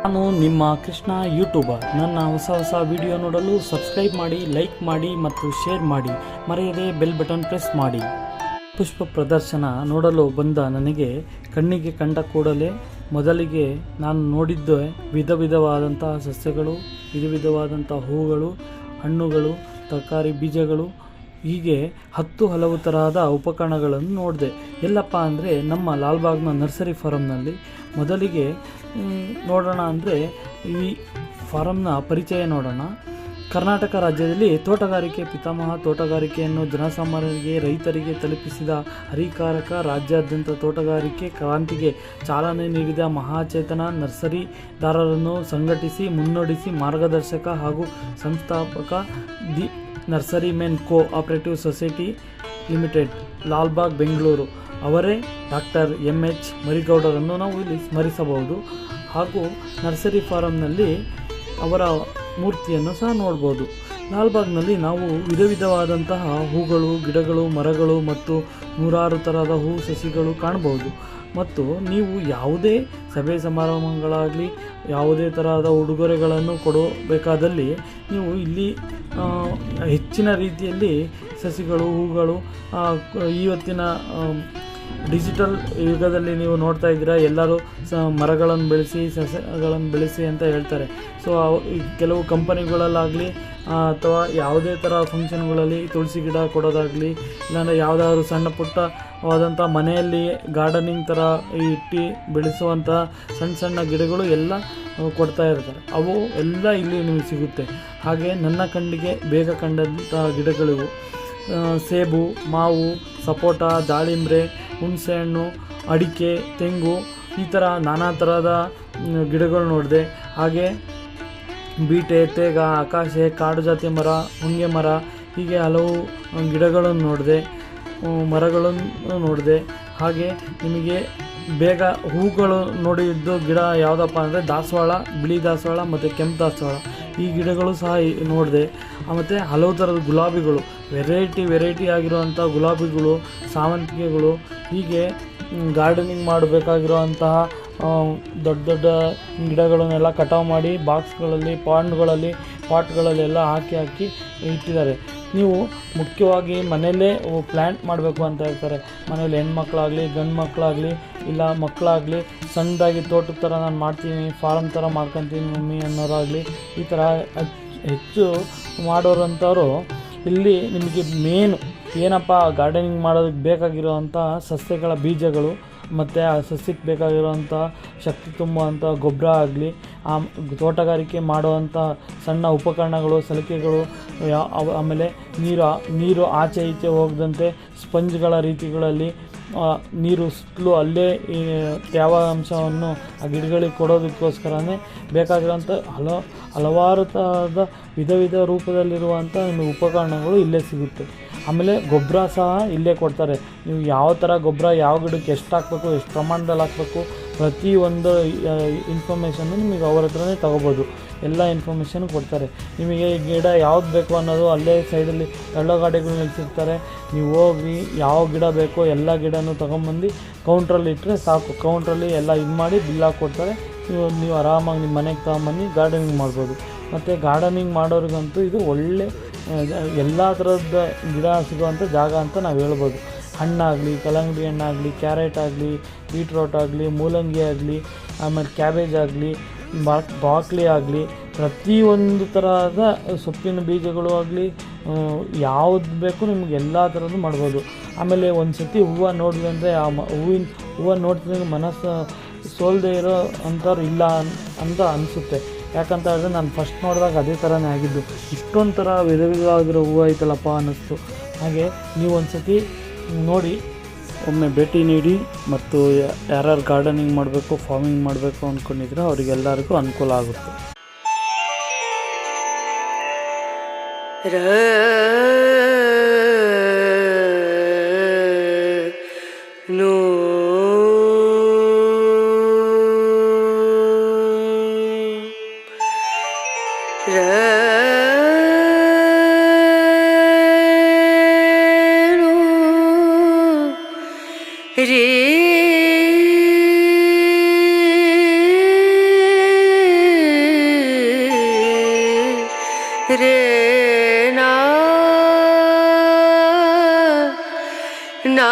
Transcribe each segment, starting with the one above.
ನಾನು ನಿಮ್ಮ ಕೃಷ್ಣ ಯೂಟ್ಯೂಬರ್. ನನ್ನ ಹೊಸ ವಿಡಿಯೋ ನೋಡಲು ಸಬ್ಸ್ಕ್ರೈಬ್ ಮಾಡಿ, ಲೈಕ್ ಮಾಡಿ ಮತ್ತು ಶೇರ್ ಮಾಡಿ. ಮರೆಯದೆ ಬೆಲ್ ಬಟನ್ ಪ್ರೆಸ್ ಮಾಡಿ. ಪುಷ್ಪ ಪ್ರದರ್ಶನ ನೋಡಲು ಬಂದ ನನಗೆ ಕಣ್ಣಿಗೆ ಕಂಡ ಕೂಡಲೇ ಮೊದಲಿಗೆ ನಾನು ನೋಡಿದ್ದೆ ವಿಧವಾದಂತಹ ಸಸ್ಯಗಳು, ವಿಧವಾದಂಥ ಹೂಗಳು, ಹಣ್ಣುಗಳು, ತರಕಾರಿ ಬೀಜಗಳು, ಹೀಗೆ ಹಲವು ತರಹದ ಉಪಕರಣಗಳನ್ನು ನೋಡಿದೆ. ಎಲ್ಲಪ್ಪ ಅಂದರೆ ನಮ್ಮ ಲಾಲ್ಬಾಗ್ನ ನರ್ಸರಿ ಫಾರಮ್ನಲ್ಲಿ ಮೊದಲಿಗೆ ನೋಡೋಣ ಅಂದರೆ ಈ ಫಾರಮ್ನ ಪರಿಚಯ ನೋಡೋಣ. ಕರ್ನಾಟಕ ರಾಜ್ಯದಲ್ಲಿ ತೋಟಗಾರಿಕೆ ಪಿತಾಮಹ, ತೋಟಗಾರಿಕೆಯನ್ನು ಜನಸಾಮಾನ್ಯರಿಗೆ, ರೈತರಿಗೆ ತಲುಪಿಸಿದ ಹರಿಕಾರಕ, ರಾಜ್ಯಾದ್ಯಂತ ತೋಟಗಾರಿಕೆ ಕ್ರಾಂತಿಗೆ ಚಾಲನೆ ನೀಡಿದ ಮಹಾಚೇತನ, ನರ್ಸರಿದಾರರನ್ನು ಸಂಘಟಿಸಿ ಮುನ್ನಡೆಸಿ ಮಾರ್ಗದರ್ಶಕ ಹಾಗೂ ಸಂಸ್ಥಾಪಕ, the nursery men cooperative society limited, Lalbagh, Bengaluru ಅವರೇ ಡಾಕ್ಟರ್ ಎಂ.ಎಚ್. ಮರಿಗೌಡರನ್ನು ನಾವು ಇಲ್ಲಿ ಸ್ಮರಿಸಬಹುದು. ಹಾಗೂ ನರ್ಸರಿ ಫಾರಮ್ನಲ್ಲಿ ಅವರ ಮೂರ್ತಿಯನ್ನು ಸಹ ನೋಡ್ಬೋದು. ಲಾಲ್ಬಾಗ್ನಲ್ಲಿ ನಾವು ವಿಧವಾದಂತಹ ಹೂಗಳು, ಗಿಡಗಳು, ಮರಗಳು ಮತ್ತು ನೂರಾರು ಥರದ ಹೂ ಸಸಿಗಳು ಕಾಣಬಹುದು. ಮತ್ತು ನೀವು ಯಾವುದೇ ಸಭೆ ಸಮಾರಂಭಗಳಾಗಲಿ, ಯಾವುದೇ ತರಹದ ಉಡುಗೊರೆಗಳನ್ನು ಕೊಡಬೇಕಾದಲ್ಲಿ ನೀವು ಇಲ್ಲಿ ಹೆಚ್ಚಿನ ರೀತಿಯಲ್ಲಿ ಸಸಿಗಳು, ಹೂಗಳು, ಇವತ್ತಿನ ಡಿಜಿಟಲ್ ಯುಗದಲ್ಲಿ ನೀವು ನೋಡ್ತಾ ಇದ್ದೀರಾ, ಎಲ್ಲರೂ ಮರಗಳನ್ನು ಬೆಳೆಸಿ, ಸಸ್ಯಗಳನ್ನು ಬೆಳೆಸಿ ಅಂತ ಹೇಳ್ತಾರೆ. ಸೊ ಕೆಲವು ಕಂಪನಿಗಳಲ್ಲಾಗಲಿ ಅಥವಾ ಯಾವುದೇ ಥರ ಫಂಕ್ಷನ್ಗಳಲ್ಲಿ ತುಳಸಿ ಗಿಡ ಕೊಡೋದಾಗಲಿ, ಇಲ್ಲಾಂದರೆ ಯಾವುದಾದ್ರು ಸಣ್ಣ ಪುಟ್ಟವಾದಂಥ ಮನೆಯಲ್ಲಿ ಗಾರ್ಡನಿಂಗ್ ಥರ ಇಟ್ಟು ಬೆಳೆಸುವಂಥ ಸಣ್ಣ ಗಿಡಗಳು ಎಲ್ಲ ಕೊಡ್ತಾ ಇರ್ತಾರೆ. ಅವು ಎಲ್ಲ ಇಲ್ಲಿ ನಿಮಗೆ ಸಿಗುತ್ತೆ. ಹಾಗೆ ನನ್ನ ಕಣ್ಣಿಗೆ ಬೇಗ ಕಂಡಂಥ ಗಿಡಗಳಿವು. ಸೇಬು, ಮಾವು, ಸಪೋಟ, ದಾಳಿಂಬ್ರೆ, ಹುಣಸೆಹಣ್ಣು, ಅಡಿಕೆ, ತೆಂಗು, ಈ ಥರ ನಾನಾ ಥರದ ಗಿಡಗಳು ನೋಡಿದೆ. ಹಾಗೆ ಬೀಟೆ, ತೇಗ, ಆಕಾಶೆ, ಕಾಡು ಜಾತಿ ಮರ, ಹೊಂಗೆ ಮರ, ಹೀಗೆ ಹಲವು ಗಿಡಗಳನ್ನು ನೋಡಿದೆ, ಮರಗಳನ್ನು ನೋಡಿದೆ. ಹಾಗೆ ನಿಮಗೆ ಬೇಗ ಹೂಗಳು ನೋಡಿದ್ದು ಗಿಡ ಯಾವುದಪ್ಪ ಅಂದರೆ ದಾಸವಾಳ, ಬಿಳಿ ದಾಸವಾಳ ಮತ್ತು ಕೆಂಪು ದಾಸವಾಳ, ಈ ಗಿಡಗಳು ಸಹ ನೋಡಿದೆ. ಮತ್ತು ಹಲವು ಥರದ ಗುಲಾಬಿಗಳು, ವೆರೈಟಿ ಆಗಿರುವಂಥ ಗುಲಾಬಿಗಳು, ಸಾವಂತಿಗೆಗಳು, ಹೀಗೆ ಗಾರ್ಡನಿಂಗ್ ಮಾಡಬೇಕಾಗಿರುವಂತಹ ದೊಡ್ಡ ಗಿಡಗಳನ್ನೆಲ್ಲ ಕಟಾವು ಮಾಡಿ ಬಾಕ್ಸ್ಗಳಲ್ಲಿ, ಪಾಟ್ಗಳಲ್ಲೆಲ್ಲ ಹಾಕಿ ಇಟ್ಟಿದ್ದಾರೆ. ನೀವು ಮುಖ್ಯವಾಗಿ ಮನೆಯಲ್ಲೇ ಪ್ಲ್ಯಾಂಟ್ ಮಾಡಬೇಕು ಅಂತ ಹೇಳ್ತಾರೆ. ಮನೇಲಿ ಹೆಣ್ಮಕ್ಳಾಗಲಿ, ಗಂಡು ಮಕ್ಕಳಾಗಲಿ, ಇಲ್ಲ ಮಕ್ಕಳಾಗಲಿ, ಸಣ್ಣದಾಗಿ ತೋಟದ ಥರ ನಾನು ಮಾಡ್ತೀನಿ, ಫಾರಮ್ ಥರ ಮಾಡ್ಕೊತೀನಿ ಮಮ್ಮಿ ಅನ್ನೋರಾಗಲಿ, ಈ ಥರ ಹೆಚ್ಚು ಮಾಡೋರಂಥವ್ರು ಇಲ್ಲಿ ನಿಮಗೆ ಮೇನು ಏನಪ್ಪ ಗಾರ್ಡನಿಂಗ್ ಮಾಡೋದಕ್ಕೆ ಬೇಕಾಗಿರೋವಂಥ ಸಸ್ಯಗಳ ಬೀಜಗಳು ಮತ್ತು ಆ ಸಸ್ಯಕ್ಕೆ ಬೇಕಾಗಿರೋವಂಥ ಶಕ್ತಿ ತುಂಬುವಂಥ ಗೊಬ್ಬರ ಆಗಲಿ, ತೋಟಗಾರಿಕೆ ಮಾಡುವಂಥ ಸಣ್ಣ ಉಪಕರಣಗಳು, ಸಲಿಕೆಗಳು, ಆಮೇಲೆ ನೀರು ಆಚೆ ಈಚೆ ಹೋಗದಂತೆ ಸ್ಪಂಜ್ಗಳ ರೀತಿಗಳಲ್ಲಿ ನೀರು ಸುತ್ತಲೂ ಅಲ್ಲೇ ಈ ತೇವಾಂಶವನ್ನು ಆ ಗಿಡಗಳಿಗೆ ಕೊಡೋದಕ್ಕೋಸ್ಕರನೇ ಬೇಕಾಗಿರೋಂಥ ಹಲವಾರು ಥರದ ವಿಧ ರೂಪದಲ್ಲಿರುವಂಥ ನಿಮಗೆ ಉಪಕರಣಗಳು ಇಲ್ಲೇ ಸಿಗುತ್ತೆ. ಆಮೇಲೆ ಗೊಬ್ಬರ ಸಹ ಇಲ್ಲೇ ಕೊಡ್ತಾರೆ. ನೀವು ಯಾವ ಥರ ಗೊಬ್ಬರ ಯಾವ ಗಿಡಕ್ಕೆ ಎಷ್ಟು ಹಾಕಬೇಕು, ಎಷ್ಟು ಪ್ರಮಾಣದಲ್ಲಿ ಹಾಕಬೇಕು, ಪ್ರತಿಯೊಂದು ಇನ್ಫಾರ್ಮೇಷನ್ನು ನಿಮಗೆ ಅವ್ರ ಹತ್ರನೇ ತೊಗೋಬೋದು. ಎಲ್ಲ ಇನ್ಫಾರ್ಮೇಷನ್ ಕೊಡ್ತಾರೆ. ನಿಮಗೆ ಗಿಡ ಯಾವ್ದು ಬೇಕು ಅನ್ನೋದು ಅಲ್ಲೇ ಸೈಡಲ್ಲಿ ತಳ್ಳೋ ಗಾಡಿಗಳು ನಿಲ್ಲಿಸಿರ್ತಾರೆ. ನೀವು ಹೋಗಿ ಯಾವ ಗಿಡ ಬೇಕೋ ಎಲ್ಲ ಗಿಡನೂ ತೊಗೊಂಬಂದು ಕೌಂಟ್ರಲ್ಲಿ ಇಟ್ಟರೆ ಸಾಕು. ಕೌಂಟ್ರಲ್ಲಿ ಎಲ್ಲ ಇದು ಮಾಡಿ ಬಿಲ್ ಹಾಕ್ಕೊಡ್ತಾರೆ. ನೀವು ಆರಾಮಾಗಿ ನಿಮ್ಮ ಮನೆಗೆ ತೊಗೊಂಬಂದು ಗಾರ್ಡನಿಂಗ್ ಮಾಡ್ಬೋದು. ಮತ್ತು ಗಾರ್ಡನಿಂಗ್ ಮಾಡೋರಿಗಂತೂ ಇದು ಒಳ್ಳೆ ಎಲ್ಲ ಥರದ ಗಿಡ ಸಿಗೋವಂಥ ಜಾಗ ಅಂತ ನಾವು ಹೇಳ್ಬೋದು. ಹಣ್ಣಾಗಲಿ, ಕಲ್ಲಂಗಡಿ ಹಣ್ಣಾಗಲಿ, ಕ್ಯಾರೆಟ್ ಆಗಲಿ, ಬೀಟ್ರೋಟ್ ಆಗಲಿ, ಮೂಲಂಗಿ ಆಗಲಿ, ಆಮೇಲೆ ಕ್ಯಾಬೇಜ್ ಆಗಲಿ, ಬಾಕ್ಲಿ ಆಗಲಿ, ಪ್ರತಿಯೊಂದು ತರಹದ ಸೊಪ್ಪಿನ ಬೀಜಗಳು ಆಗಲಿ, ಯಾವುದು ಬೇಕು ನಿಮ್ಗೆ ಎಲ್ಲ ಥರದ್ದು ಮಾಡ್ಬೋದು. ಆಮೇಲೆ ಒಂದು ಸತಿ ಹೂವು ನೋಡಿದ್ವಿ ಅಂದರೆ ಆ ಹೂವು ನೋಡ್ತಿದ್ರೆ ಮನಸ್ಸು ಸೋಲ್ದೇ ಇರೋ ಅಂಥವ್ರು ಇಲ್ಲ ಅಂತ ಅನಿಸುತ್ತೆ. ಯಾಕಂತ ಹೇಳಿದ್ರೆ ನಾನು ಫಸ್ಟ್ ನೋಡಿದಾಗ ಅದೇ ಥರನೇ ಆಗಿದ್ದು. ಇಷ್ಟೊಂದು ಥರ ವಿಧವಾಗಿರೋ ಹೂವು ಐತಲ್ಲಪ್ಪ ಅನ್ನಿಸ್ತು. ಹಾಗೆ ನೀವು ಒಂದು ಸತಿ ನೋಡಿ ಒಮ್ಮೆ ಭೇಟಿ ನೀಡಿ. ಮತ್ತು ಯಾರ್ಯಾರು ಗಾರ್ಡನಿಂಗ್ ಮಾಡಬೇಕು, ಫಾರ್ಮಿಂಗ್ ಮಾಡಬೇಕು ಅಂದ್ಕೊಂಡಿದ್ರೆ ಅವರಿಗೆಲ್ಲರಿಗೂ ಅನುಕೂಲ ಆಗುತ್ತೆ. ರೇ रे ना ना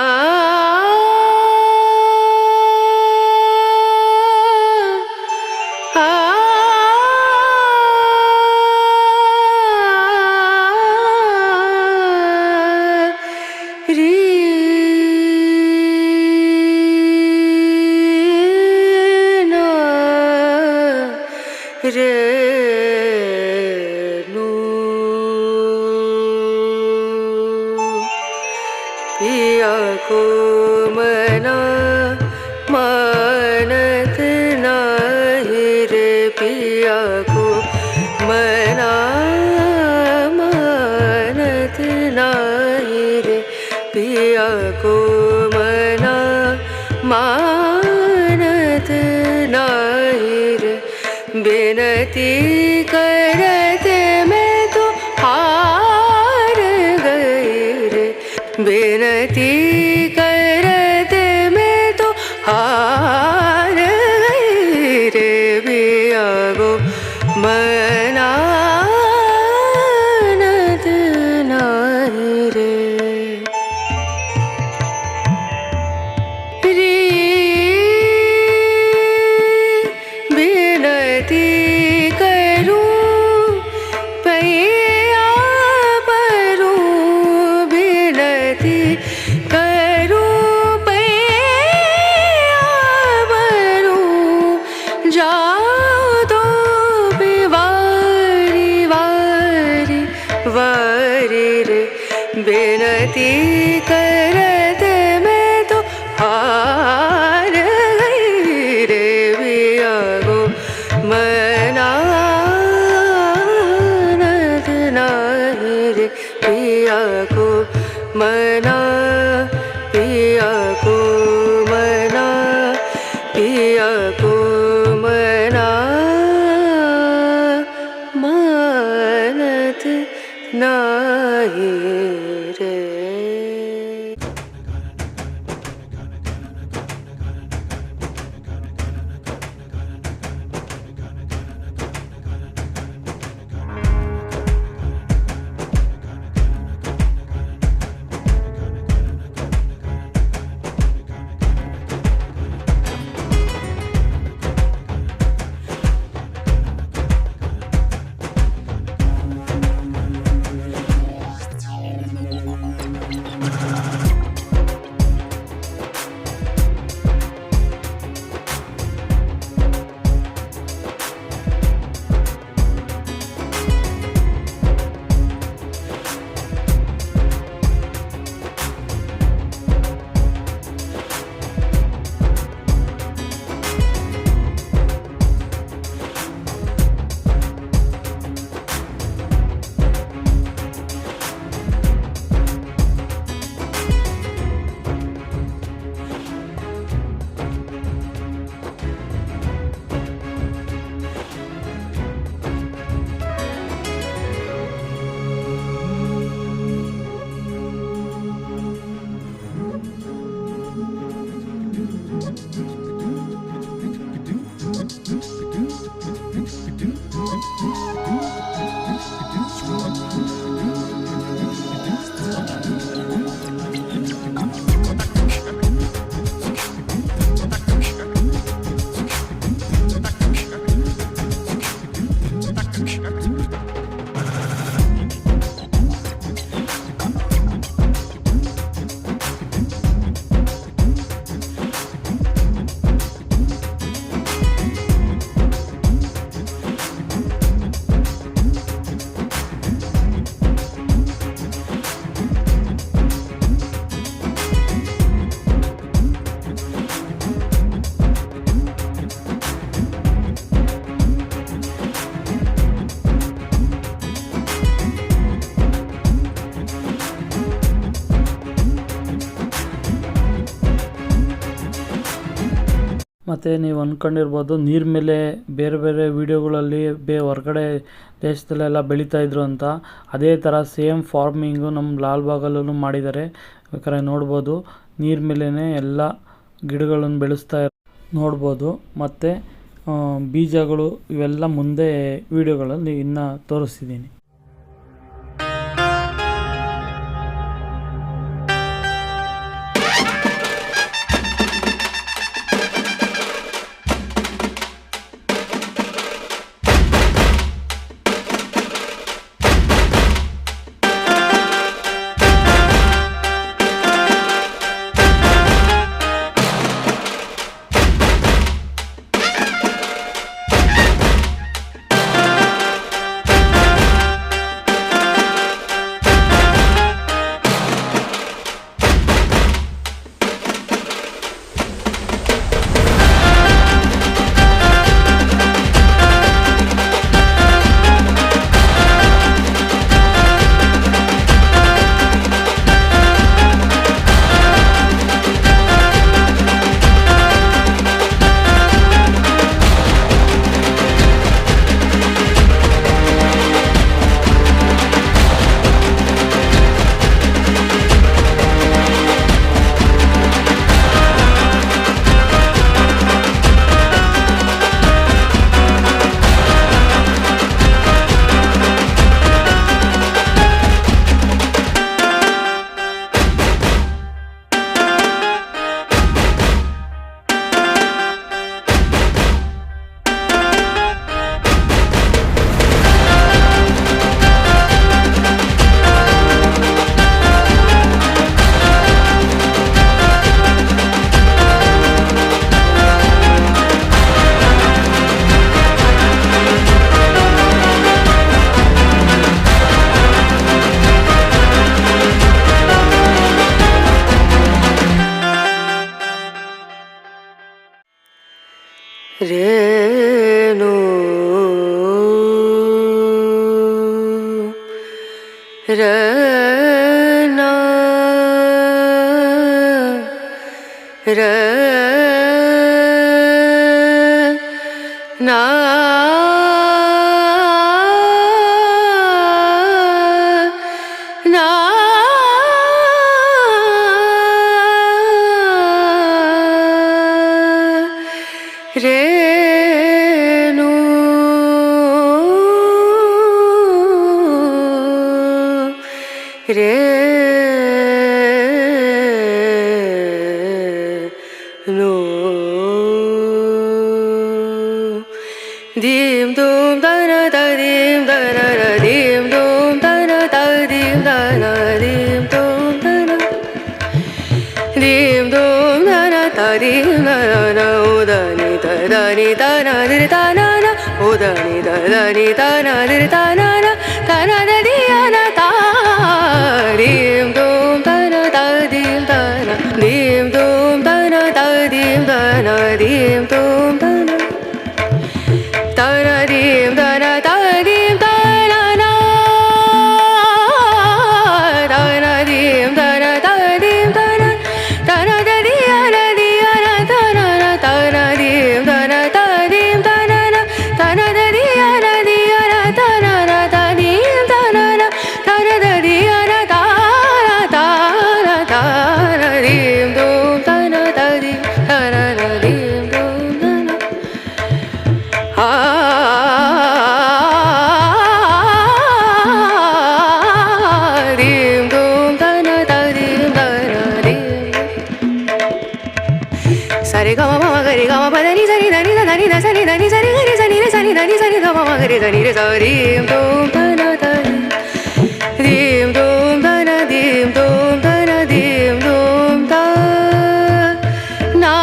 रे नू पिया को मना मानत नाही रे पिया को मना मानत नाही रे पिया को मना मानत नाही रे बिनती करते मैं तो हार गई रे बिनती करते मैं तो हार गई रे पिया को मनानत नाही रे बिनती करूं पैया परूं बिनती करूं पैया परूं जाओ तो वारी वारी वारी रे बिनती करते मैं तो हार गई रे पिया को मनानत नाही रे पिया को मना पिया को मना पिया को मना मानत नाही रे ಮತ್ತು ನೀವು ಅಂದ್ಕೊಂಡಿರ್ಬೋದು ನೀರು ಮೇಲೆ ಬೇರೆ ಬೇರೆ ವೀಡಿಯೋಗಳಲ್ಲಿ ಹೊರಗಡೆ ದೇಶದಲ್ಲೆಲ್ಲ ಬೆಳೀತಾಯಿದ್ರು ಅಂತ. ಅದೇ ಥರ ಸೇಮ್ ಫಾರ್ಮಿಂಗು ನಮ್ಮ ಲಾಲ್ಬಾಗಲ್ಲೂ ಮಾಡಿದ್ದಾರೆ. ಬೇಕಾದ್ರೆ ನೋಡ್ಬೋದು, ನೀರು ಮೇಲೇ ಎಲ್ಲ ಗಿಡಗಳನ್ನು ಬೆಳೆಸ್ತಾ ನೋಡ್ಬೋದು. ಮತ್ತು ಬೀಜಗಳು ಇವೆಲ್ಲ ಮುಂದೆ ವೀಡಿಯೋಗಳಲ್ಲಿ ಇನ್ನೂ ತೋರಿಸ್ತಿದ್ದೀನಿ. ರೇನು ರನ ರನಾ ನಾ rain rain dim dum dana da dim dana da dim dum dana da dim dana dim dum dana dim dum dana da dim dana udani da dani dana dir dana na udani da dani dana dir dana na dana da diana da dim dum dana da dim dana dim dum dana da dim dana dim dum dana tanadim dana tanadim dana na tanadim dana tanadim dana dana diana diana dana tanadim dana tanadim dana na dana diana diana dana tanadim dana na dana diana dana dana tanadim dum dana tanadim dana dim dum dana dim dum dana da dim dana dim sare ga ma ga re ga ma da ni sa ni da ni da ni da sa ni da ni sa ni ga re sa ni re sa ni da ni sa ni da ma ga re sa ni re sa dim dum dana da dim dum dana dim dum dana dim dum da na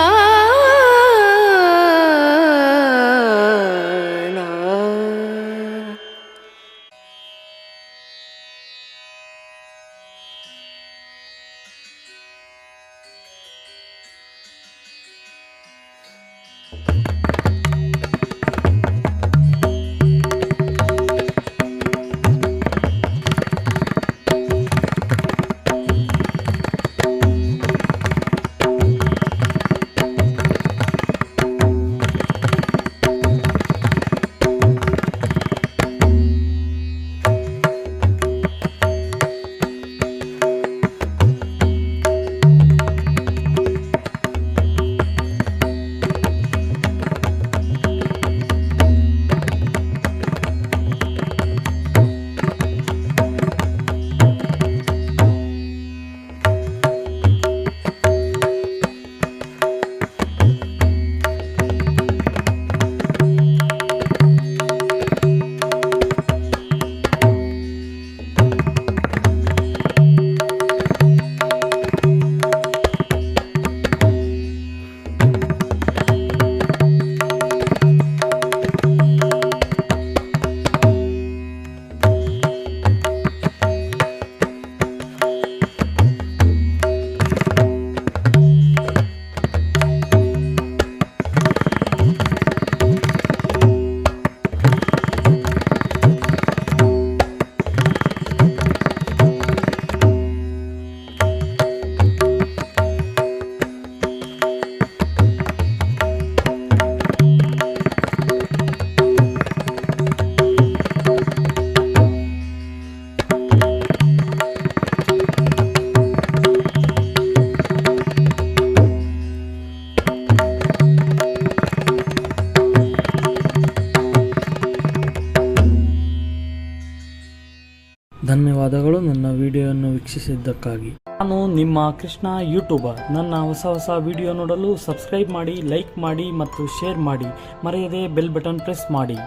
ಧನ್ಯವಾದಗಳು ನನ್ನ ವಿಡಿಯೋವನ್ನು ವೀಕ್ಷಿಸಿದ್ದಕ್ಕಾಗಿ. ನಾನು ನಿಮ್ಮ Krishna YouTuber. ನನ್ನ ಹೊಸ video ನೋಡಲು subscribe ಮಾಡಿ, ಲೈಕ್ ಮಾಡಿ ಮತ್ತು ಶೇರ್ ಮಾಡಿ. ಮರೆಯದೆ ಬೆಲ್ ಬಟನ್ ಪ್ರೆಸ್ ಮಾಡಿ.